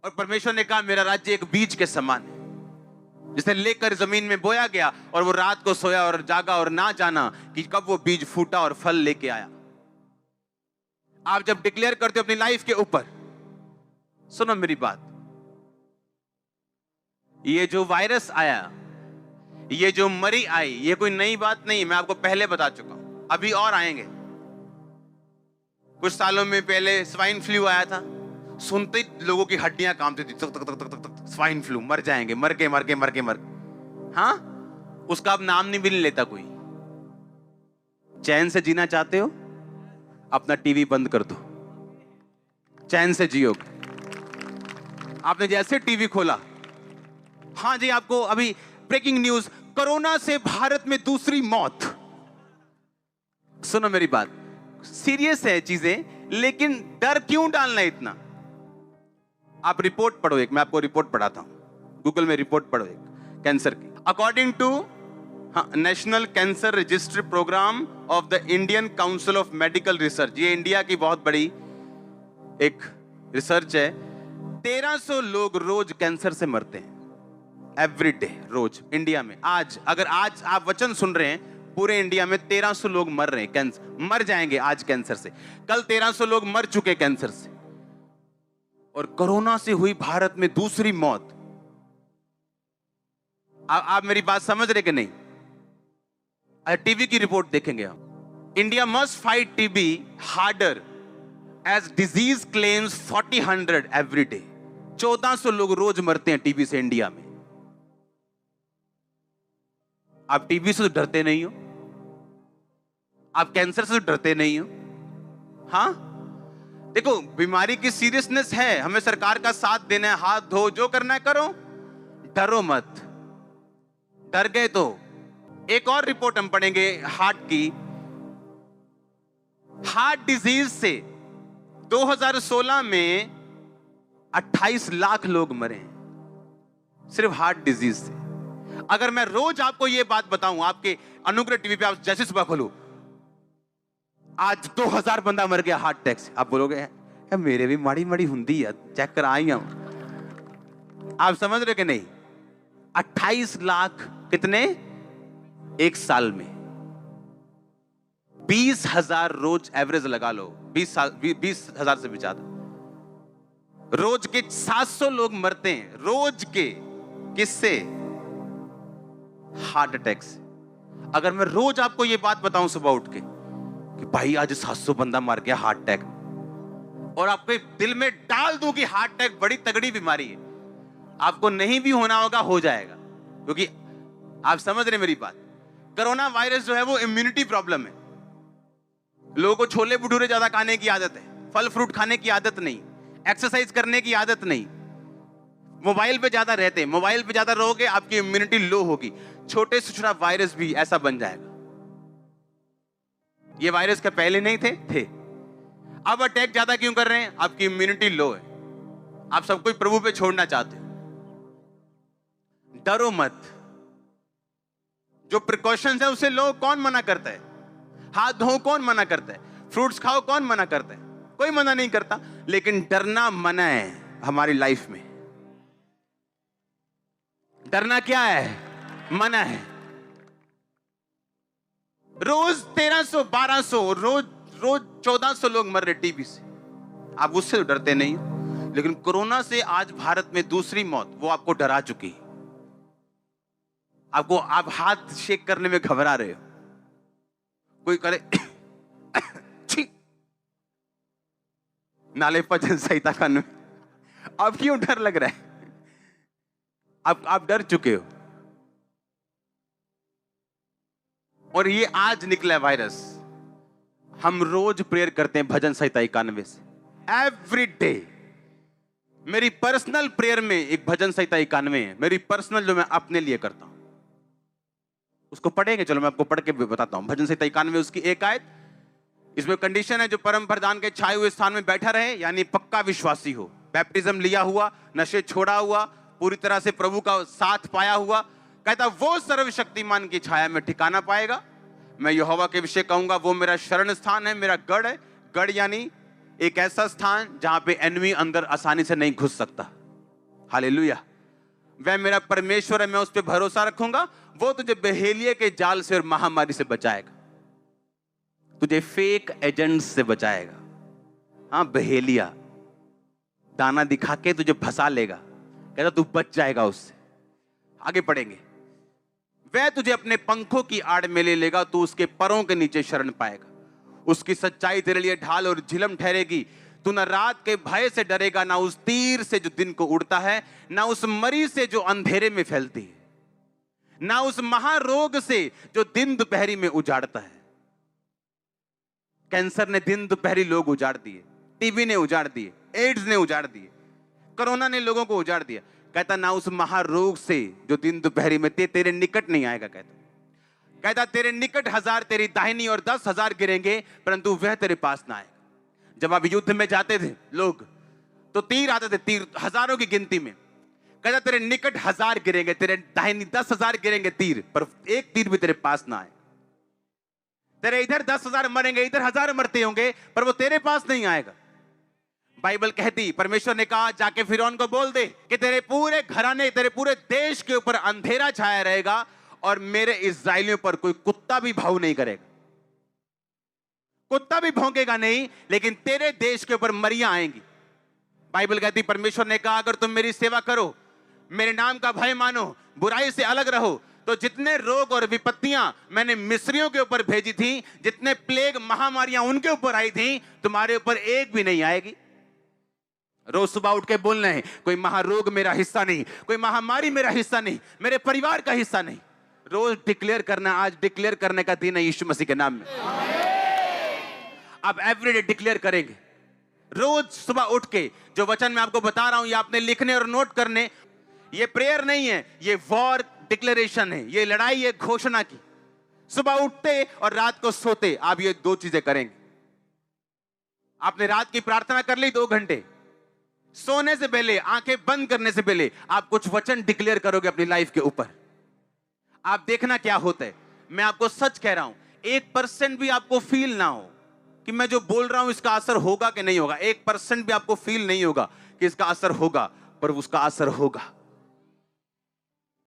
और परमेश्वर ने कहा मेरा राज्य एक बीज के समान है, जिसे लेकर जमीन में बोया गया और वो रात को सोया और जागा और ना जाना कि कब वो बीज फूटा और फल लेके आया। आप जब डिक्लेयर करते हो अपनी लाइफ के ऊपर, सुनो मेरी बात, ये जो वायरस आया, ये जो मरी आई, ये कोई नई बात नहीं, मैं आपको पहले बता चुका हूं, अभी और आएंगे। कुछ सालों में पहले स्वाइन फ्लू आया था, सुनते ही लोगों की हड्डियां कांपती थी, तक तक तक तक तक, स्वाइन फ्लू, मर जाएंगे, मर के हाँ, उसका अब नाम नहीं भी नहीं लेता कोई। चैन से जीना चाहते हो, अपना टीवी बंद कर दो, चैन से जियोगे। आपने जैसे टीवी खोला, हाँ जी, आपको अभी ब्रेकिंग न्यूज, कोरोना से भारत में दूसरी मौत। सुनो मेरी बात, सीरियस है चीजें, लेकिन डर क्यों डालना इतना? आप रिपोर्ट पढ़ो एक, मैं आपको रिपोर्ट पढ़ाता हूं, गूगल में रिपोर्ट पढ़ो एक कैंसर की। According to National Cancer Registry Programme of the Indian Council of Medical Research, ये इंडिया की बहुत बड़ी एक रिसर्च है, 1300 लोग रोज कैंसर से मरते हैं, एवरी डे, रोज इंडिया में। आज अगर आज आप वचन सुन रहे हैं, पूरे इंडिया में 1300 लोग मर रहे हैं, कैंसर मर जाएंगे आज कैंसर से। कल 1300 लोग मर चुके कैंसर से, और कोरोना से हुई भारत में दूसरी मौत। आप मेरी बात समझ रहे कि नहीं? टीबी की रिपोर्ट देखेंगे हम, India must fight TB harder as disease claims 4000 every day. 1400 लोग रोज मरते हैं टीबी से इंडिया में। आप टीबी से तो डरते नहीं हो, आप कैंसर से तो डरते नहीं हो। हाँ, देखो बीमारी की सीरियसनेस है, हमें सरकार का साथ देना है, हाथ धो, जो करना है करो, डरो मत। डर गए तो एक और रिपोर्ट हम पढ़ेंगे हार्ट की। हार्ट डिजीज से 2016 में 28 लाख लोग मरे, सिर्फ हार्ट डिजीज से। अगर मैं रोज आपको यह बात बताऊं, आपके अनुग्रह टीवी पे आप जैसे सुबह खोलो, आज 2000 बंदा मर गया हार्ट अटैक से, आप बोलोगे मेरे भी माड़ी माड़ी हुंदी है, चेक कराई हम। आप समझ रहे कि नहीं? 28 लाख कितने एक साल में, 20,000 रोज एवरेज लगा लो, 20,000 से भी ज्यादा। रोज के 700 लोग मरते हैं रोज के, किससे? हार्ट अटैक से। अगर मैं रोज आपको यह बात बताऊं सुबह उठ के कि भाई आज 700 बंदा मर गया हार्ट अटैक, और आपके दिल में डाल दूं कि हार्ट अटैक बड़ी तगड़ी बीमारी है, आपको नहीं भी होना होगा, हो जाएगा। क्योंकि आप समझ रहे मेरी बात, कोरोना वायरस जो है वो इम्यूनिटी प्रॉब्लम है। लोगों को छोले भटूरे ज्यादा खाने की आदत है, फल फ्रूट खाने की आदत नहीं, एक्सरसाइज करने की आदत नहीं, मोबाइल पे ज्यादा रहते हैं, मोबाइल पे ज्यादा रहोगे आपकी इम्यूनिटी लो होगी। छोटे से छोटा वायरस भी ऐसा बन जाएगा। ये वायरस के पहले नहीं थे। अब अटैक ज्यादा क्यों कर रहे हैं? आपकी इम्यूनिटी लो है, आप सब कोई प्रभु पे छोड़ना चाहते हो। डरो मत, जो प्रिकॉशंस है उसे लो, कौन मना करता है? हाथ धो कौन मना करता है? फ्रूट्स खाओ कौन मना करता है? कोई मना नहीं करता, लेकिन डरना मना है हमारी लाइफ में। डरना क्या है? मना है। रोज 1300 1200 रोज 1400 लोग मर रहे टीबी से, आप उससे तो डरते नहीं, लेकिन कोरोना से आज भारत में दूसरी मौत, वो आपको डरा चुकी। आपको, आप हाथ शेक करने में घबरा रहे हो, कोई करे नाले भजन संहिता कानून, अब क्यों डर लग रहा है? आप डर चुके हो, और ये आज निकला है वायरस। हम रोज प्रेयर करते हैं भजन संहिता 91 से, एवरी डे। मेरी पर्सनल प्रेयर में एक भजन संहिता 91 है, मेरी पर्सनल, जो मैं अपने लिए करता हूं। उसको पढ़ेंगे, चलो मैं आपको पढ़ के बताता हूं। भजन संहिता 91 उसकी एक आयत, इसमें कंडीशन है जो परम प्रधान के छाए हुए स्थान में बैठा रहे, यानी पक्का विश्वासी हो, बैप्टिज्म लिया हुआ, नशे छोड़ा हुआ, पूरी तरह से प्रभु का साथ पाया हुआ। कहता वो सर्वशक्तिमान की छाया में ठिकाना पाएगा। मैं यहोवा के विषय कहूंगा, वो मेरा शरण स्थान है, मेरा गढ़ है। गढ़ यानी एक ऐसा स्थान जहां पे एनिमी अंदर आसानी से नहीं घुस सकता। हालेलुया। वह मेरा परमेश्वर है, मैं उस पर भरोसा रखूंगा। वो तुझे बहेलिये के जाल से और महामारी से बचाएगा, तुझे फेक एजेंट्स से बचाएगा। हाँ, बहेलिया दाना दिखा के तुझे फंसा लेगा, कहता तू बच जाएगा उससे। आगे पढ़ेंगे। वह तुझे अपने पंखों की आड़ में ले लेगा, तू उसके परों के नीचे शरण पाएगा। उसकी सच्चाई तेरे लिए ढाल और झिलम ठहरेगी। तू न रात के भय से डरेगा, ना उस तीर से जो दिन को उड़ता है, ना उस मरी से जो अंधेरे में फैलती है, ना उस महारोग से जो दिन दोपहरी में उजाड़ता है। कैंसर ने दिन दोपहरी लोग उजाड़ दिए, टीबी ने उजाड़ दिए, एड्स ने उजाड़ दिए, कोरोना ने लोगों को उजाड़ दिया। कहता ना उस महारोग से जो दिन दोपहरी में तेरे निकट नहीं आएगा। कहता तेरे निकट 1000 तेरी दाहिनी और 10,000 गिरेंगे, परंतु वह तेरे पास ना आएगा। जब आप युद्ध में जाते थे लोग, तो तीर आते थे, तीर हजारों की गिनती में। कहता तेरे निकट 1000 गिरेंगे, तेरे दाहिनी 10,000 गिरेंगे तीर, पर एक तीर भी तेरे पास ना आए। तेरे इधर 10,000 मरेंगे, इधर 1000 मरते होंगे, पर वो तेरे पास नहीं आएगा। बाइबल कहती, परमेश्वर ने कहा जाके फिरौन को बोल दे कि तेरे पूरे घराने, तेरे पूरे देश के ऊपर अंधेरा छाया रहेगा और मेरे इस्राएलियों पर कोई कुत्ता भी भाव नहीं करेगा। कुत्ता भी भौंकेगा नहीं, लेकिन तेरे देश के ऊपर मरियां आएंगी। बाइबल कहती, परमेश्वर ने कहा अगर तुम मेरी सेवा करो, मेरे नाम का भय मानो, बुराई से अलग रहो, तो जितने रोग और विपत्तियां मैंने मिस्रियों के ऊपर भेजी थी, जितने प्लेग महामारियां उनके ऊपर आई थी, तुम्हारे ऊपर एक भी नहीं आएगी। रोज सुबह उठ के बोलना है, कोई महारोग मेरा हिस्सा नहीं, कोई महामारी मेरा हिस्सा नहीं, मेरे परिवार का हिस्सा नहीं। रोज डिक्लेयर करना। आज डिक्लेयर करने का दिन है यीशु मसीह के नाम में। आप एवरीडे डिक्लेयर करेंगे। रोज सुबह उठ के जो वचन मैं आपको बता रहा हूं, ये आपने लिखने और नोट करने। ये प्रेयर नहीं है, ये वॉर डिक्लेरेशन है, ये लड़ाई है घोषणा की। सुबह उठते और रात को सोते आप ये 2 चीजें करेंगे। आपने रात की प्रार्थना कर ली 2 घंटे, सोने से पहले, आंखें बंद करने से पहले आप कुछ वचन डिक्लेयर करोगे अपनी लाइफ के ऊपर। आप देखना क्या होता है। मैं आपको सच कह रहा हूं, 1% भी आपको फील ना हो कि मैं जो बोल रहा हूं इसका असर होगा कि नहीं होगा। 1% भी आपको फील नहीं होगा कि इसका असर होगा, पर उसका असर होगा।